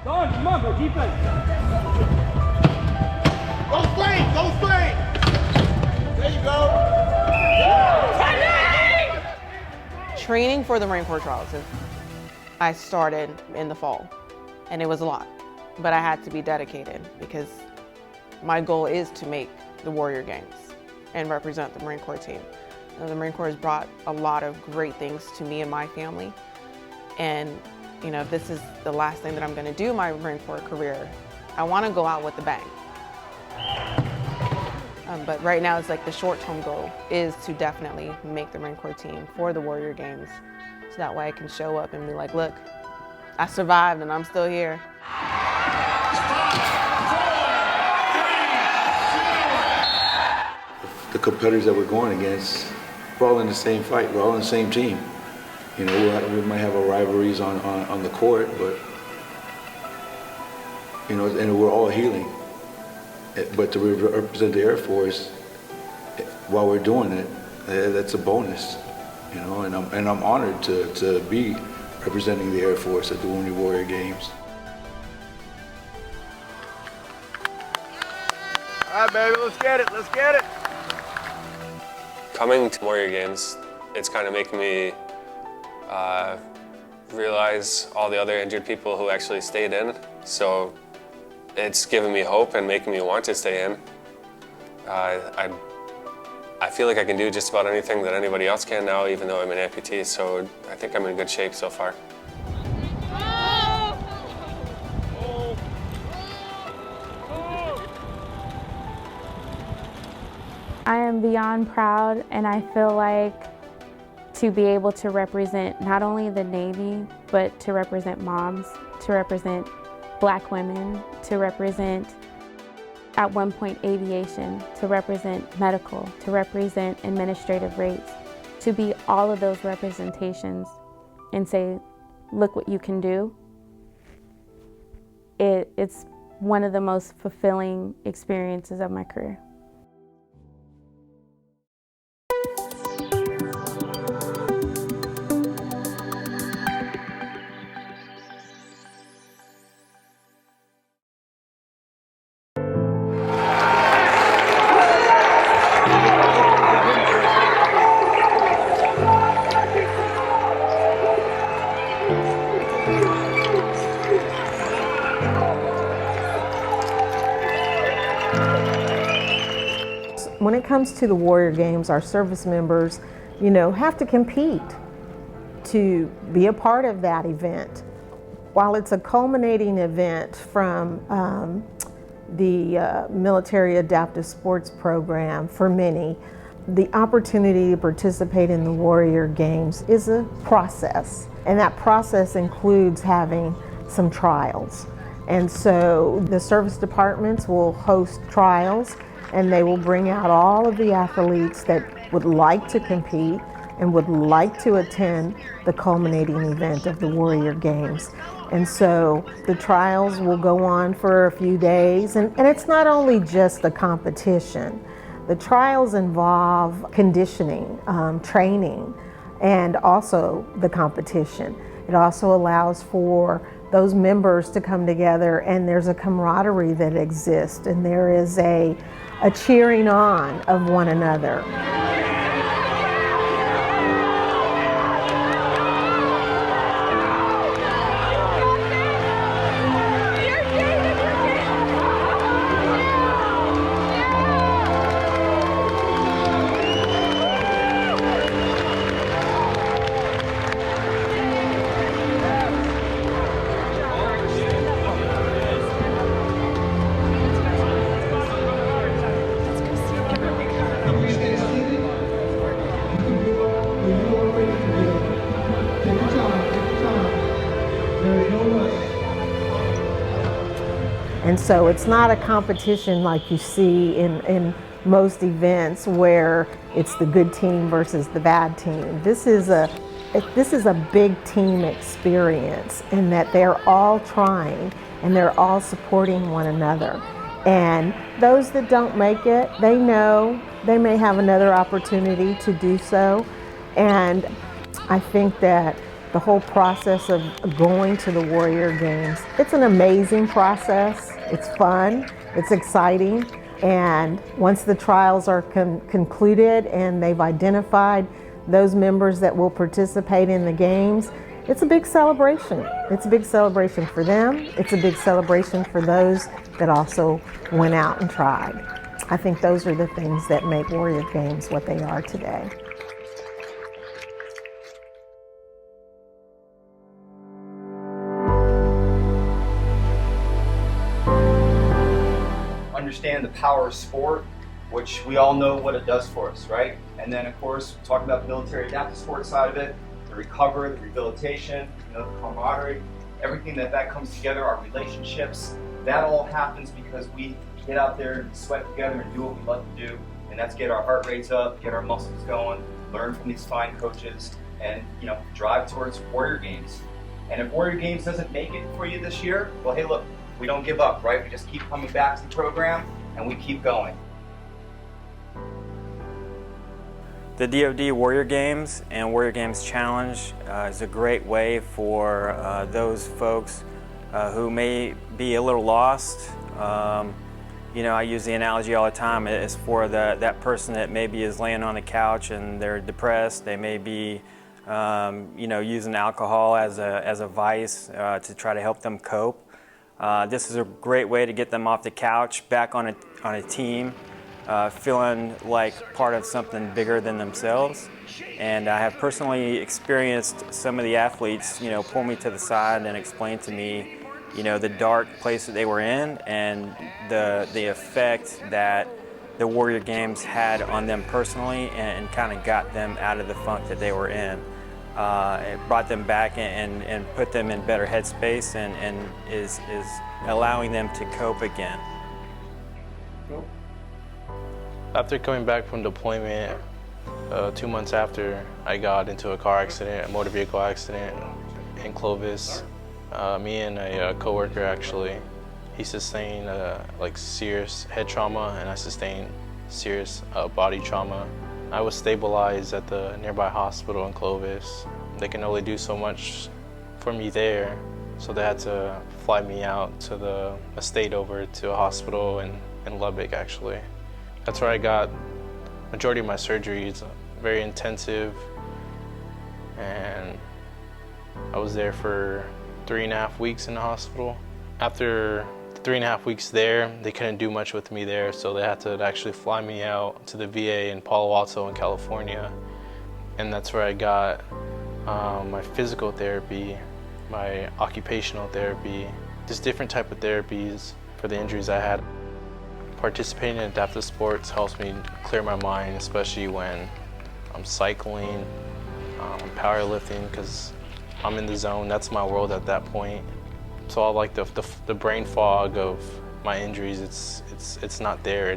Don, come on, bro, defense. Go straight, go straight. There you go. Training for the Marine Corps trials, I started in the fall, and it was a lot, but I had to be dedicated because my goal is to make the Warrior Games and represent the Marine Corps team. The Marine Corps has brought a lot of great things to me and my family, and if this is the last thing that I'm going to do in my Marine Corps career, I want to go out with a bang. But right now, it's like the short-term goal is to definitely make the Marine Corps team for the Warrior Games, so that way I can show up and be like, look, I survived and I'm still here. The competitors that we're going against, we're all in the same fight. We're all in the same team. We might have our rivalries on the court, but and we're all healing. But to represent the Air Force while we're doing it, that's a bonus. And I'm honored to be representing the Air Force at the Wounded Warrior Games. All right, baby, let's get it, let's get it. Coming to Warrior Games, it's kind of making me realize all the other injured people who actually stayed in. So it's given me hope and making me want to stay in. I feel like I can do just about anything that anybody else can now, even though I'm an amputee, so I think I'm in good shape so far. I am beyond proud, and I feel like to be able to represent not only the Navy, but to represent moms, to represent Black women, to represent, at one point, aviation, to represent medical, to represent administrative rates, to be all of those representations and say, look what you can do. It's one of the most fulfilling experiences of my career. When it comes to the Warrior Games, our service members, have to compete to be a part of that event. While it's a culminating event from the Military Adaptive Sports Program for many, the opportunity to participate in the Warrior Games is a process, and that process includes having some trials. And so the service departments will host trials, and they will bring out all of the athletes that would like to compete and would like to attend the culminating event of the Warrior Games. And so the trials will go on for a few days, and it's not only just the competition. The trials involve conditioning, training, and also the competition. It also allows for those members to come together, and there's a camaraderie that exists, and there is a cheering on of one another. And so it's not a competition like you see in most events where it's the good team versus the bad team. This is a big team experience in that they're all trying and they're all supporting one another. And those that don't make it, they know they may have another opportunity to do so. And I think that the whole process of going to the Warrior Games. It's an amazing process. It's fun, it's exciting, and once the trials are concluded and they've identified those members that will participate in the games, it's a big celebration. It's a big celebration for them. It's a big celebration for those that also went out and tried. I think those are the things that make Warrior Games what they are today. Understand the power of sport, which we all know what it does for us, right? And then of course, talk about the military adaptive sports side of it, the recovery, the rehabilitation, the camaraderie, everything that comes together, our relationships, that all happens because we get out there and sweat together and do what we love to do, and that's get our heart rates up, get our muscles going, learn from these fine coaches, and drive towards Warrior Games. And if Warrior Games doesn't make it for you this year, well, hey, look, we don't give up, right? We just keep coming back to the program and we keep going. The DoD Warrior Games and Warrior Games Challenge is a great way for those folks who may be a little lost. I use the analogy all the time. It's for that person that maybe is laying on the couch and they're depressed. They may be using alcohol as a vice to try to help them cope. This is a great way to get them off the couch, back on a team, feeling like part of something bigger than themselves. And I have personally experienced some of the athletes, pull me to the side and explain to me, the dark place that they were in and the effect that the Warrior Games had on them personally and kind of got them out of the funk that they were in. It brought them back and put them in better headspace and is allowing them to cope again. After coming back from deployment, 2 months after, I got into a car accident, a motor vehicle accident in Clovis. Me and a coworker actually, he sustained serious head trauma and I sustained serious body trauma. I was stabilized at the nearby hospital in Clovis. They can only do so much for me there, so they had to fly me out to the state over to a hospital in Lubbock actually. That's where I got majority of my surgeries, very intensive, and I was there for 3.5 weeks in the hospital. After 3.5 weeks there, they couldn't do much with me there, so they had to actually fly me out to the VA in Palo Alto in California. And that's where I got my physical therapy, my occupational therapy, just different type of therapies for the injuries I had. Participating in adaptive sports helps me clear my mind, especially when I'm cycling, powerlifting, because I'm in the zone. That's my world at that point. So all like the brain fog of my injuries, it's not there.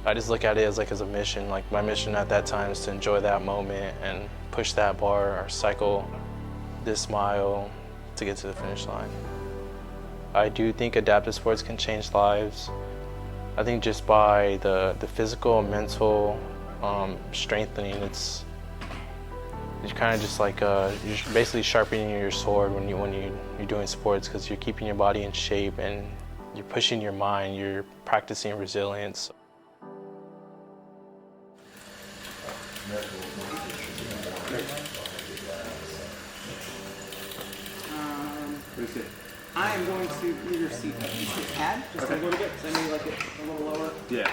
I just look at it as a mission. Like my mission at that time is to enjoy that moment and push that bar or cycle this mile to get to the finish line. I do think adaptive sports can change lives. I think just by the physical and mental strengthening, it's kind of just like you're basically sharpening your sword when you're doing sports, because you're keeping your body in shape and you're pushing your mind, you're practicing resilience. I am going to move your seat up just a tad, just a little bit, because I may like it a little lower. Yeah.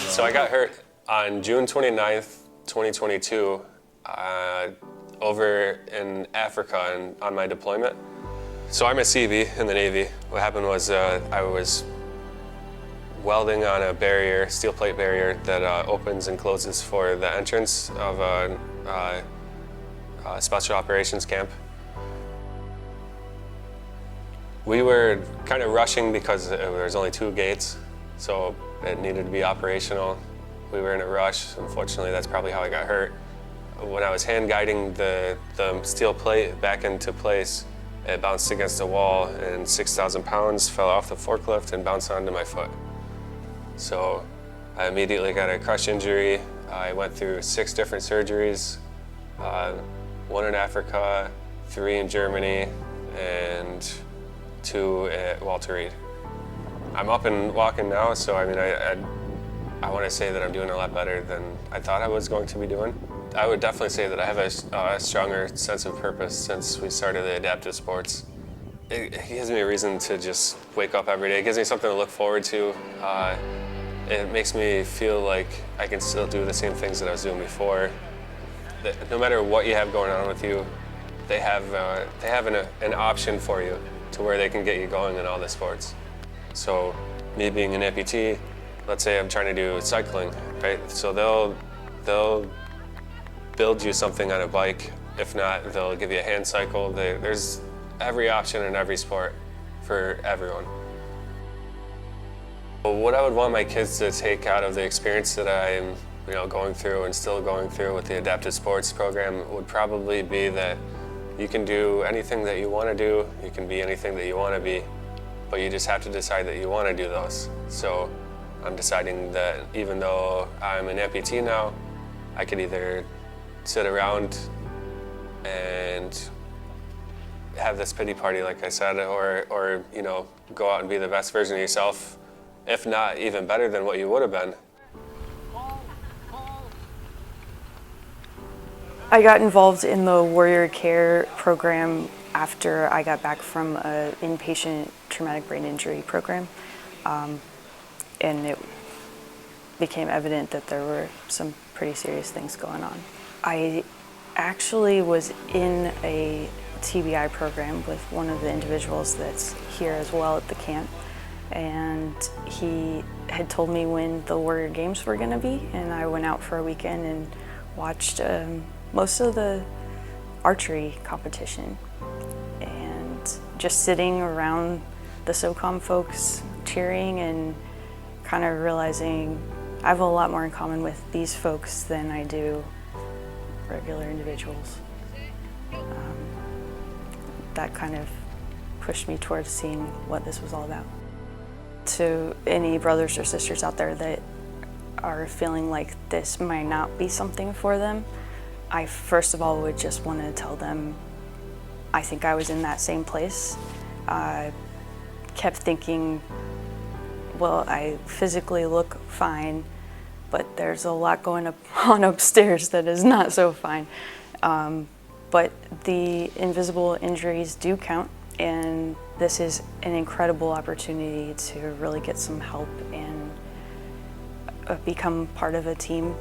So I got hurt on June 29th, 2022, over in Africa and on my deployment. So I'm a CV in the Navy. What happened was I was welding on a barrier, steel plate barrier that opens and closes for the entrance of a special operations camp. We were kind of rushing because there was only 2 gates, so it needed to be operational. We were in a rush. Unfortunately, that's probably how I got hurt. When I was hand guiding the steel plate back into place, it bounced against the wall and 6,000 pounds fell off the forklift and bounced onto my foot. So I immediately got a crush injury. I went through 6 different surgeries. 1 in Africa, 3 in Germany, and 2 at Walter Reed. I'm up and walking now, so I mean, I want to say that I'm doing a lot better than I thought I was going to be doing. I would definitely say that I have a stronger sense of purpose since we started the adaptive sports. It gives me a reason to just wake up every day. It gives me something to look forward to. It makes me feel like I can still do the same things that I was doing before. That no matter what you have going on with you, they have an option for you to where they can get you going in all the sports. So me being an amputee, let's say I'm trying to do cycling, right? So they'll build you something on a bike. If not, they'll give you a hand cycle. There's every option in every sport for everyone. What I would want my kids to take out of the experience that I'm going through and still going through with the adaptive sports program would probably be that you can do anything that you want to do, you can be anything that you want to be, but you just have to decide that you want to do those. So I'm deciding that even though I'm an amputee now, I could either sit around and have this pity party, like I said, or go out and be the best version of yourself, if not even better than what you would have been. I got involved in the Warrior Care program after I got back from an inpatient traumatic brain injury program, and it became evident that there were some pretty serious things going on. I actually was in a TBI program with one of the individuals that's here as well at the camp, and he had told me when the Warrior Games were going to be, and I went out for a weekend and watched most of the archery competition, and just sitting around the SOCOM folks cheering and kind of realizing I have a lot more in common with these folks than I do regular individuals. That kind of pushed me towards seeing what this was all about. To any brothers or sisters out there that are feeling like this might not be something for them, I first of all would just want to tell them I think I was in that same place. I kept thinking, well, I physically look fine, but there's a lot going on upstairs that is not so fine. But the invisible injuries do count, and this is an incredible opportunity to really get some help and become part of a team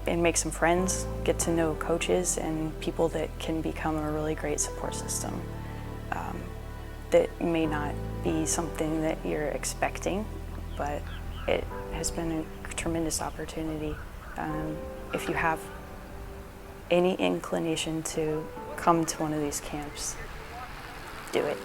and make some friends, get to know coaches and people that can become a really great support system. That may not be something that you're expecting, but it has been a tremendous opportunity. If you have any inclination to come to one of these camps, do it.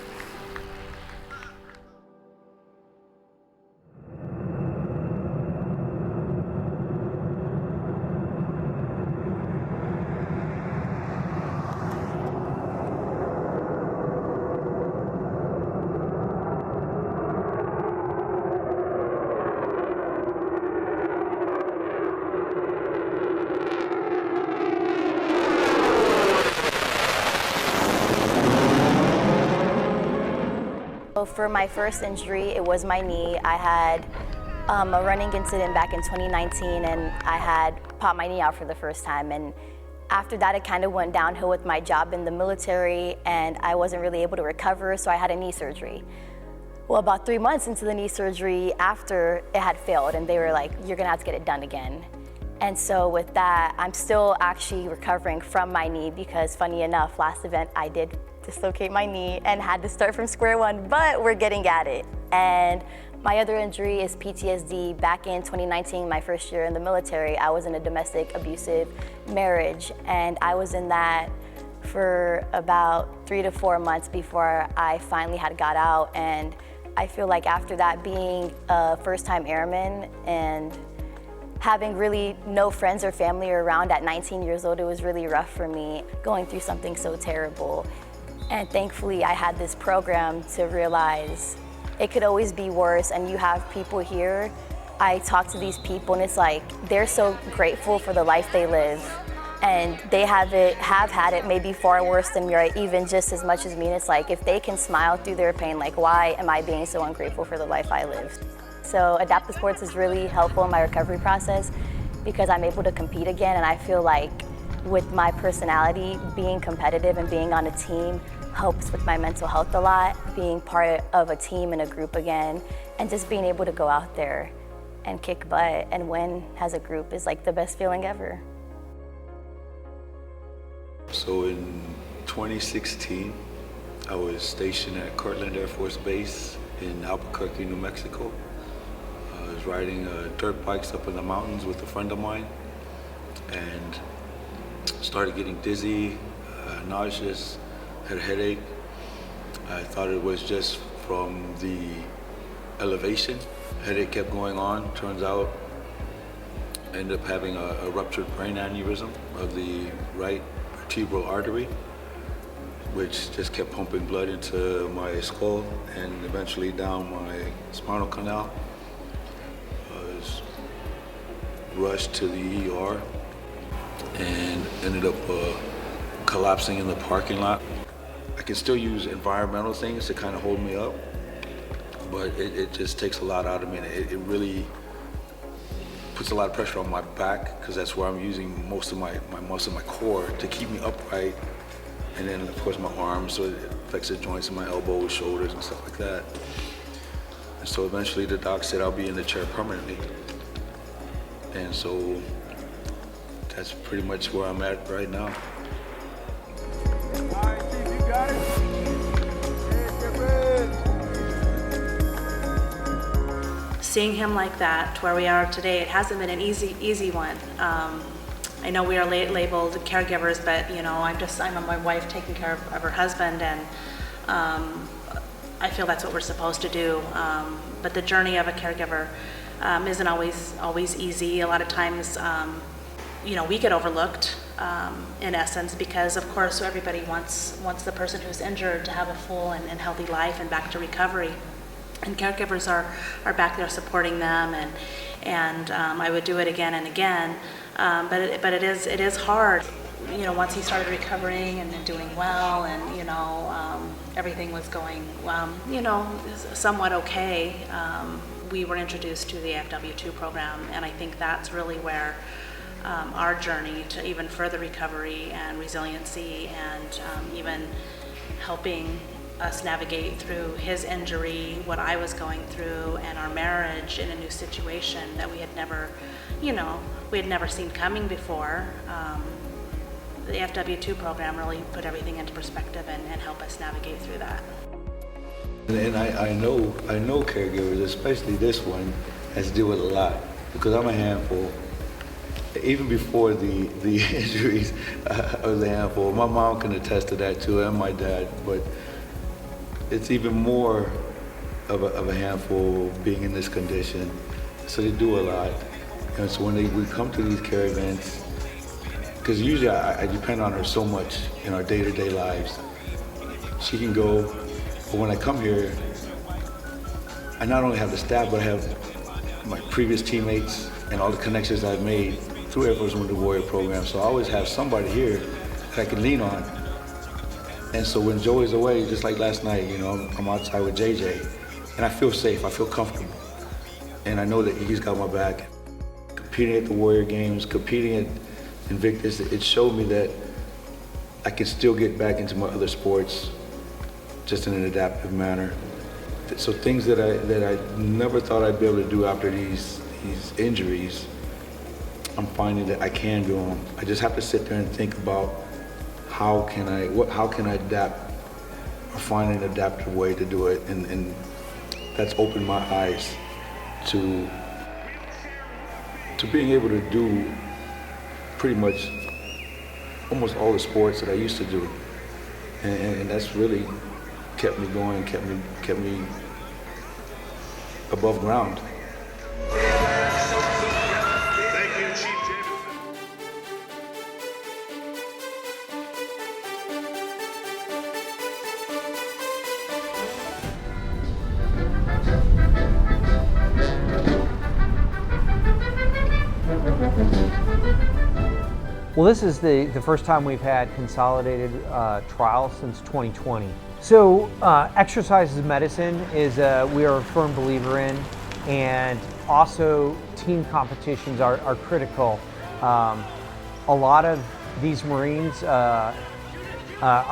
For my first injury, it was my knee. I had a running incident back in 2019, and I had popped my knee out for the first time. And after that, it kind of went downhill with my job in the military, and I wasn't really able to recover, so I had a knee surgery. Well, about 3 months into the knee surgery, after it had failed, and they were like, you're gonna have to get it done again. And so with that, I'm still actually recovering from my knee because, funny enough, last event I did dislocate my knee and had to start from square one, but we're getting at it. And my other injury is PTSD. Back in 2019, my first year in the military, I was in a domestic abusive marriage, and I was in that for about 3 to 4 months before I finally had got out. And I feel like after that, being a first-time airman and having really no friends or family around at 19 years old, it was really rough for me going through something so terrible. And thankfully, I had this program to realize it could always be worse, and you have people here. I talk to these people, and it's like they're so grateful for the life they live, and they have had it maybe far worse than me, or even just as much as me. And it's like, if they can smile through their pain, like, why am I being so ungrateful for the life I lived? So adaptive sports is really helpful in my recovery process because I'm able to compete again, and I feel like with my personality, being competitive and being on a team helps with my mental health a lot. Being part of a team and a group again, and just being able to go out there and kick butt and win as a group is like the best feeling ever. So in 2016, I was stationed at Kirtland Air Force Base in Albuquerque, New Mexico. I was riding dirt bikes up in the mountains with a friend of mine and started getting dizzy, nauseous, had a headache. I thought it was just from the elevation. Headache kept going on. Turns out I ended up having a ruptured brain aneurysm of the right vertebral artery, which just kept pumping blood into my skull and eventually down my spinal canal. I was rushed to the ER and ended up collapsing in the parking lot. I can still use environmental things to kind of hold me up, but it just takes a lot out of me, and it really puts a lot of pressure on my back because that's where I'm using most of my muscle, my core, to keep me upright. And then of course my arms, so it affects the joints in my elbows, shoulders, and stuff like that. And so eventually the doc said I'll be in the chair permanently. And so that's pretty much where I'm at right now. Seeing him like that, to where we are today, it hasn't been an easy one. I know we are labeled caregivers, but you know, I'm my wife taking care of her husband, and I feel that's what we're supposed to do. But the journey of a caregiver isn't always easy. A lot of times, you know, we get overlooked in essence because, of course, everybody wants the person who's injured to have a full and healthy life and back to recovery. And caregivers are back there supporting them, and I would do it again and again. But it is hard. You know, once he started recovering and doing well, and you know, everything was going, you know, somewhat okay. We were introduced to the AFW2 program, and I think that's really where our journey to even further recovery and resiliency, and even helping us navigate through his injury, what I was going through, and our marriage in a new situation that we had never, you know, seen coming before. The FW2 program really put everything into perspective and helped us navigate through that. And I know caregivers, especially this one, has to deal with a lot because I'm a handful. Even before the injuries, I was a handful. My mom can attest to that too, and my dad, but it's even more of a handful being in this condition. So they do a lot. And so when we come to these care events, because usually I depend on her so much in our day-to-day lives. She can go, but when I come here, I not only have the staff, but I have my previous teammates and all the connections I've made through Air Force Wounded Warrior program. So I always have somebody here that I can lean on. And so when Joey's away, just like last night, you know, I'm outside with JJ, and I feel safe, I feel comfortable. And I know that he's got my back. Competing at the Warrior Games, competing at Invictus, it showed me that I can still get back into my other sports just in an adaptive manner. So things that I never thought I'd be able to do after these injuries, I'm finding that I can do them. I just have to sit there and think about how can I adapt or find an adaptive way to do it, and that's opened my eyes to being able to do pretty much almost all the sports that I used to do, and that's really kept me going, kept me above ground. Well, this is the first time we've had consolidated trials since 2020. So exercise is medicine is we are a firm believer in, and also team competitions are critical. A lot of these Marines are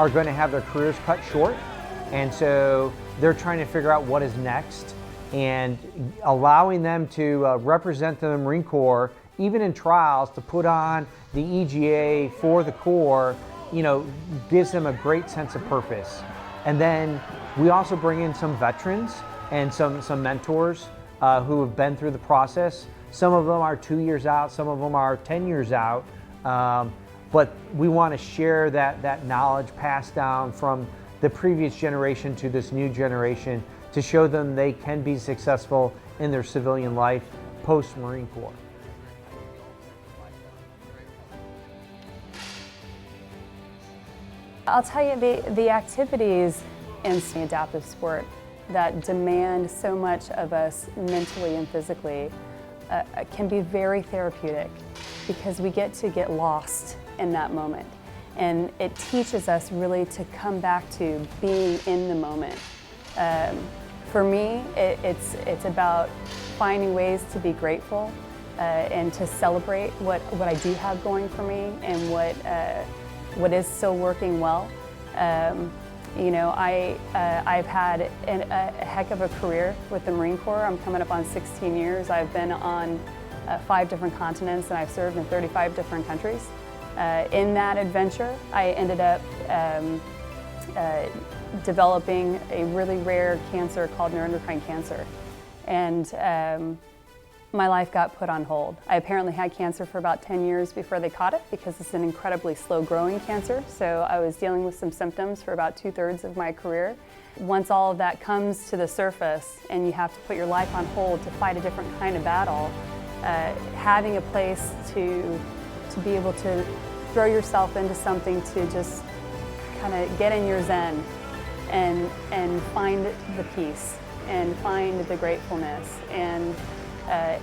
going to have their careers cut short, and so they're trying to figure out what is next, and allowing them to represent the Marine Corps, even in trials, to put on the EGA for the Corps, you know, gives them a great sense of purpose. And then we also bring in some veterans and some mentors who have been through the process. Some of them are 2 years out, some of them are 10 years out, but we want to share that knowledge passed down from the previous generation to this new generation to show them they can be successful in their civilian life post-Marine Corps. I'll tell you, the activities in adaptive sport that demand so much of us mentally and physically can be very therapeutic, because we get to get lost in that moment. And it teaches us really to come back to being in the moment. For me, it's about finding ways to be grateful and to celebrate what I do have going for me and what is still working well. You know, I've had a heck of a career with the Marine Corps. I'm coming up on 16 years. I've been on 5 different continents, and I've served in 35 different countries. In that adventure, I ended up developing a really rare cancer called neuroendocrine cancer. And my life got put on hold. I apparently had cancer for about 10 years before they caught it, because it's an incredibly slow-growing cancer. So I was dealing with some symptoms for about 2/3 of my career. Once all of that comes to the surface and you have to put your life on hold to fight a different kind of battle, having a place to be able to throw yourself into something to just kind of get in your zen and find the peace and find the gratefulness and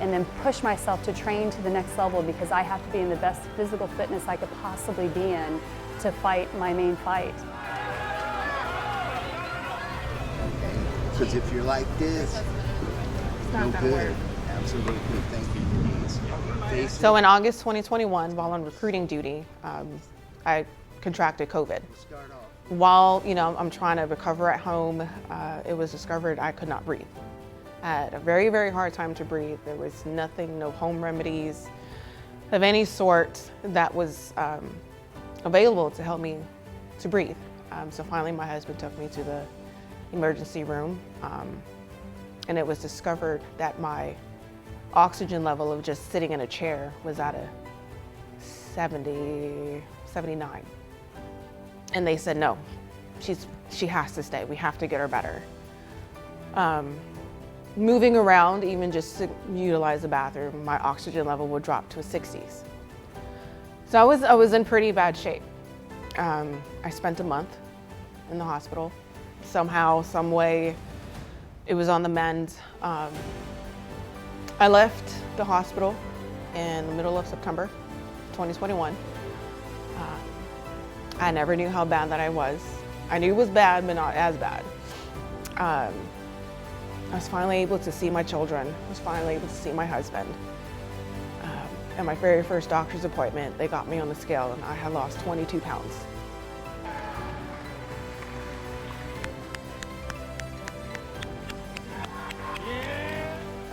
then push myself to train to the next level, because I have to be in the best physical fitness I could possibly be in to fight my main fight. Because if you're like this, no good. Absolutely. Thank you. So in August 2021, while on recruiting duty, I contracted COVID. While I'm trying to recover at home, it was discovered I could not breathe. I had a very, very hard time to breathe. There was nothing, no home remedies of any sort that was available to help me to breathe. So finally my husband took me to the emergency room, and it was discovered that my oxygen level of just sitting in a chair was at a 70, 79. And they said, no, she has to stay. We have to get her better. Moving around, even just to utilize the bathroom, my oxygen level would drop to 60s. So I was in pretty bad shape. I spent a month in the hospital. Somehow, some way, it was on the mend. I left the hospital in the middle of September 2021. I never knew how bad that I was. I knew it was bad, but not as bad. I was finally able to see my children. I was finally able to see my husband. At my very first doctor's appointment, they got me on the scale and I had lost 22 pounds.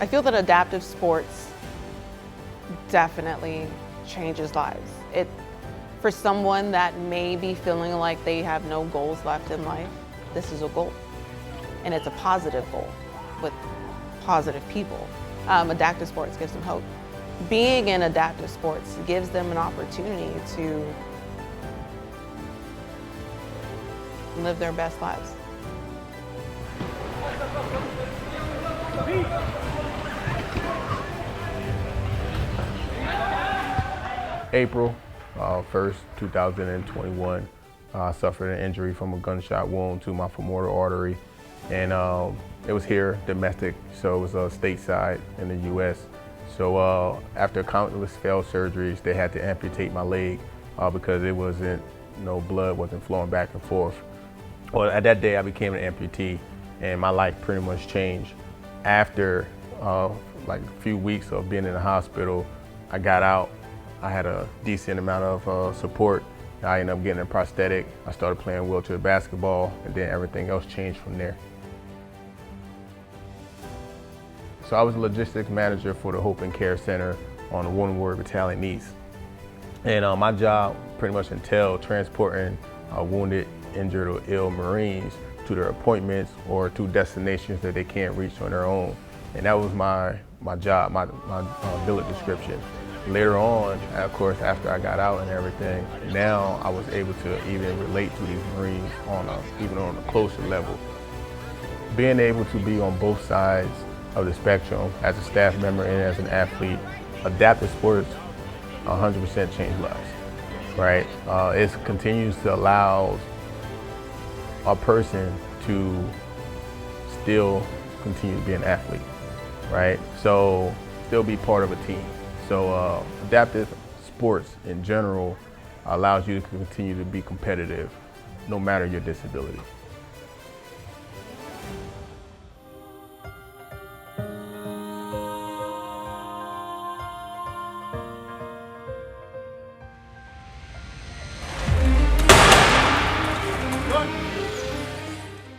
I feel that adaptive sports definitely changes lives. For someone that may be feeling like they have no goals left in life, this is a goal. And it's a positive goal with positive people. Adaptive sports gives them hope. Being in adaptive sports gives them an opportunity to live their best lives. April 1st, 2021, I suffered an injury from a gunshot wound to my femoral artery, and it was here, domestic, so it was stateside in the U.S. So after countless failed surgeries, they had to amputate my leg because it wasn't, no blood wasn't flowing back and forth. Well, at that day I became an amputee and my life pretty much changed. After like a few weeks of being in the hospital, I got out. I had a decent amount of support. I ended up getting a prosthetic. I started playing wheelchair basketball, and then everything else changed from there. So I was a logistics manager for the Hope and Care Center on the Wounded Warrior Battalion East. And my job pretty much entailed transporting wounded, injured, or ill Marines to their appointments or to destinations that they can't reach on their own. And that was my job, my billet description. Later on, of course, after I got out and everything, now I was able to even relate to these Marines even on a closer level. Being able to be on both sides of the spectrum as a staff member and as an athlete, adaptive sports 100% changed lives, right? It continues to allow a person to still continue to be an athlete, right? So still be part of a team. So adaptive sports in general allows you to continue to be competitive no matter your disability.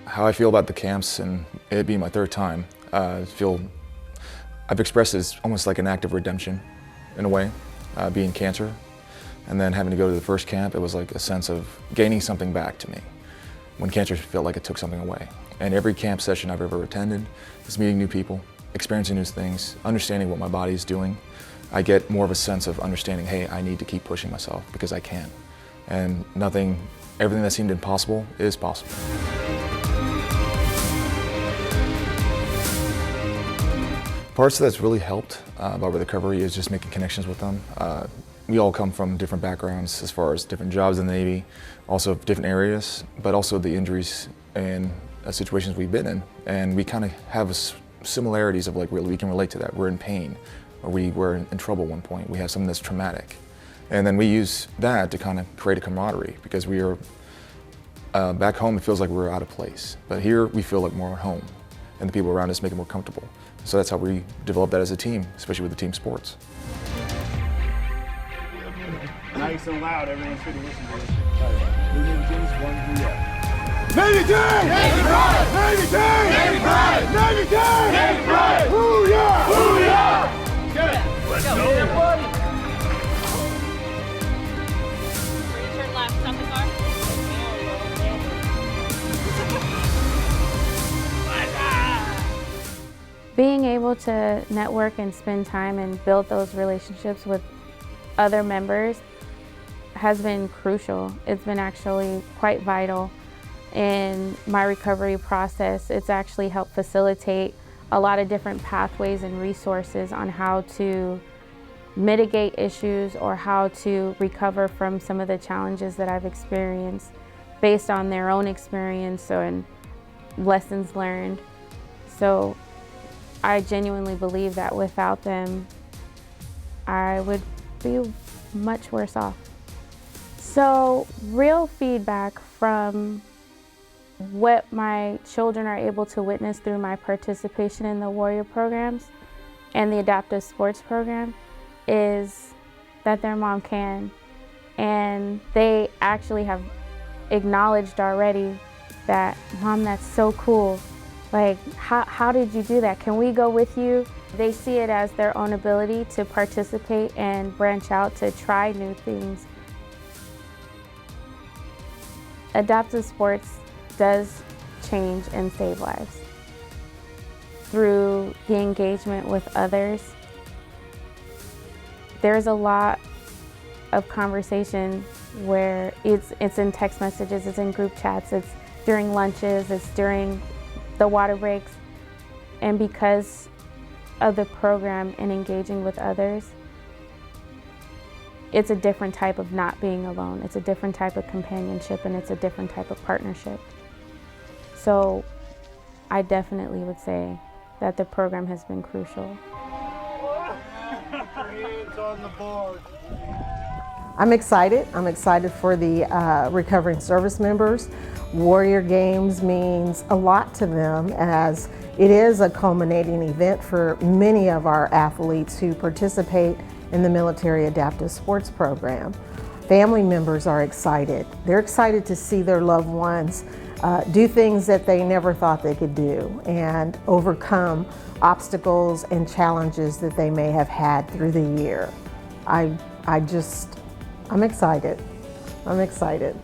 How I feel about the camps and it being my third time, I've expressed it as almost like an act of redemption in a way, being cancer. And then having to go to the first camp, it was like a sense of gaining something back to me when cancer felt like it took something away. And every camp session I've ever attended is meeting new people, experiencing new things, understanding what my body is doing. I get more of a sense of understanding, hey, I need to keep pushing myself because I can. And everything that seemed impossible is possible. Parts that's really helped about recovery is just making connections with them. We all come from different backgrounds as far as different jobs in the Navy, also different areas, but also the injuries and situations we've been in. And we kind of have similarities of like, we can relate to that. We're in pain, or we were in trouble at one point. We have something that's traumatic. And then we use that to kind of create a camaraderie because we are, back home it feels like we're out of place. But here we feel like more at home and the people around us make it more comfortable. So that's how we develop that as a team, especially with the team sports. Nice and loud, everyone's going to listen to this. Navy team! Navy pride! Navy team! Navy pride! Navy team! Navy pride! Hoo-yah! Hoo-yah! Get it! Let's go, everybody! Turn left, stop the car. Being able to network and spend time and build those relationships with other members has been crucial. It's been actually quite vital in my recovery process. It's actually helped facilitate a lot of different pathways and resources on how to mitigate issues or how to recover from some of the challenges that I've experienced based on their own experience and lessons learned. So I genuinely believe that without them, I would be much worse off. So real feedback from what my children are able to witness through my participation in the Warrior programs and the adaptive sports program is that their mom can. And they actually have acknowledged already that, Mom, that's so cool. Like, how did you do that? Can we go with you? They see it as their own ability to participate and branch out to try new things. Adaptive sports does change and save lives. Through the engagement with others, there's a lot of conversation where it's in text messages, it's in group chats, it's during lunches, it's during the water breaks. And because of the program and engaging with others, it's a different type of not being alone. It's a different type of companionship, and it's a different type of partnership. So I definitely would say that the program has been crucial. Hands on the board. I'm excited. I'm excited for the recovering service members. Warrior Games means a lot to them as it is a culminating event for many of our athletes who participate in the Military Adaptive Sports Program. Family members are excited. They're excited to see their loved ones do things that they never thought they could do and overcome obstacles and challenges that they may have had through the year. I'm excited. I'm excited.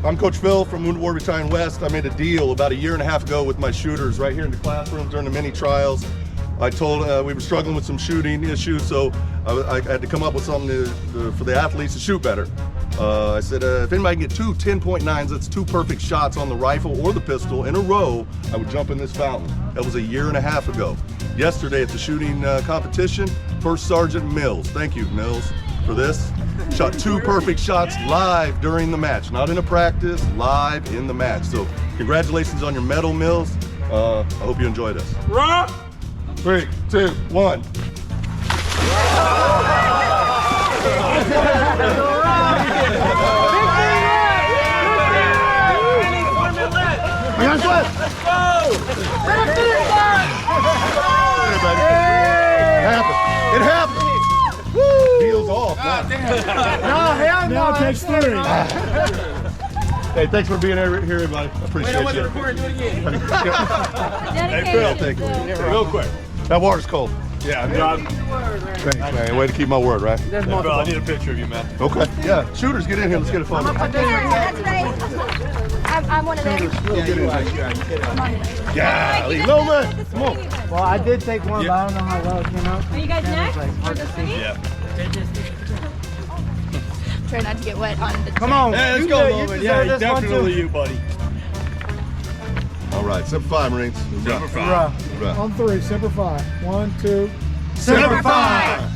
I'm Coach Phil from Wounded Warrior Battalion West. I made a deal about a year and a half ago with my shooters right here in the classroom during the mini trials. I told we were struggling with some shooting issues, so I had to come up with something for the athletes to shoot better. I said, if anybody can get two 10.9s, that's two perfect shots on the rifle or the pistol in a row, I would jump in this fountain. That was a year and a half ago. Yesterday at the shooting competition, First Sergeant Mills, thank you Mills for this, shot two perfect shots live during the match, not in a practice, live in the match. So congratulations on your medal, Mills. I hope you enjoy this. Rock! 3, 2, 1. It happened. Deal's off. Now it takes 3. Hey, thanks for being here, everybody. I appreciate you. Do it hey, Phil, take it. Real quick. That water's cold. Yeah, thanks, man. Way to keep my word, right? Hey, bro, I need a picture of you, man. Okay. Yeah, shooters, get in here. Let's get a photo. That's right. I'm one of them. Yeah, no man. Come on. Well, I did take one, but I don't know how well it came out. Are you guys next? Yeah. Try not to get wet on the Come on. Hey, let's go, Logan. Yeah, definitely you, buddy. All right, Semper Fi, Marines. Semper Fi. On 3, Semper Fi. 1, 2. Semper Fi!